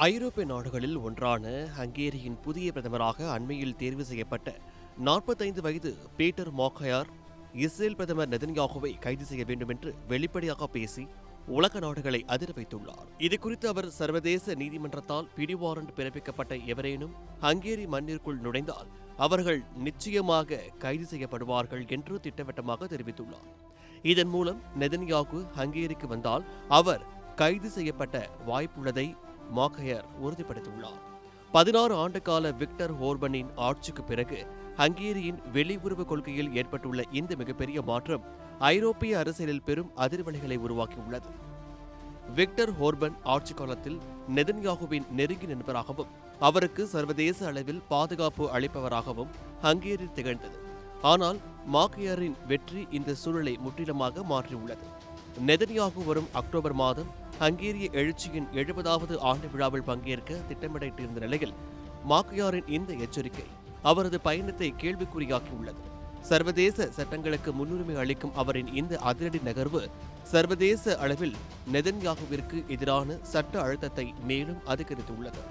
ஐரோப்பிய நாடுகளில் ஒன்றான ஹங்கேரியின் புதிய பிரதமராக அண்மையில் தேர்வு செய்யப்பட்ட 45 வயது பீட்டர் மாக்கயார் இஸ்ரேல் பிரதமர் நெதன்யாகுவை கைது செய்ய வேண்டும் என்று வெளிப்படையாக பேசி உலக நாடுகளை அதிர வைத்துள்ளார். இதுகுறித்து அவர் சர்வதேச நீதிமன்றத்தால் பிடிவாரண்ட் பிறப்பிக்கப்பட்ட எவரேனும் ஹங்கேரி மண்ணிற்குள் நுழைந்தால் அவர்கள் நிச்சயமாக கைது செய்யப்படுவார்கள் என்று திட்டவட்டமாக தெரிவித்துள்ளார். இதன் மூலம் நெதன்யாகு ஹங்கேரிக்கு வந்தால் அவர் கைது செய்யப்பட்ட வாய்ப்புள்ளதை மாக்கயார் உறுதிப்படுத்தியுள்ளார். 16 ஆண்டு கால விக்டர் ஓர்பனின் ஆட்சிக்கு பிறகு ஹங்கேரியின் வெளியுறவு கொள்கையில் ஏற்பட்டுள்ள இந்த மிகப்பெரிய மாற்றம் ஐரோப்பிய அரசியலில் பெரும் அதிர்வலைகளை உருவாக்கியுள்ளது. விக்டர் ஓர்பன் ஆட்சி காலத்தில் நெதன்யாகுவின் நெருங்கிய நண்பராகவும் அவருக்கு சர்வதேச அளவில் பாதுகாப்பு அளிப்பவராகவும் ஹங்கேரி திகழ்ந்தது. ஆனால் மாக்கயாரின் வெற்றி இந்த சூழலை முற்றிலுமாக மாற்றியுள்ளது. நெதன்யாகு வரும் அக்டோபர் மாதம் ஹங்கேரிய எழுச்சியின் 70வது ஆண்டு விழாவில் பங்கேற்க திட்டமிட்டிருந்த நிலையில் மாக்கயாரின் இந்த எச்சரிக்கை அவரது பயணத்தை கேள்விக்குறியாக்கியுள்ளது. சர்வதேச சட்டங்களுக்கு முன்னுரிமை அளிக்கும் அவரின் இந்த அதிரடி நகர்வு சர்வதேச அளவில் நெதன்யாகுவிற்கு எதிரான சட்ட அழுத்தத்தை மேலும் அதிகரித்துள்ளது.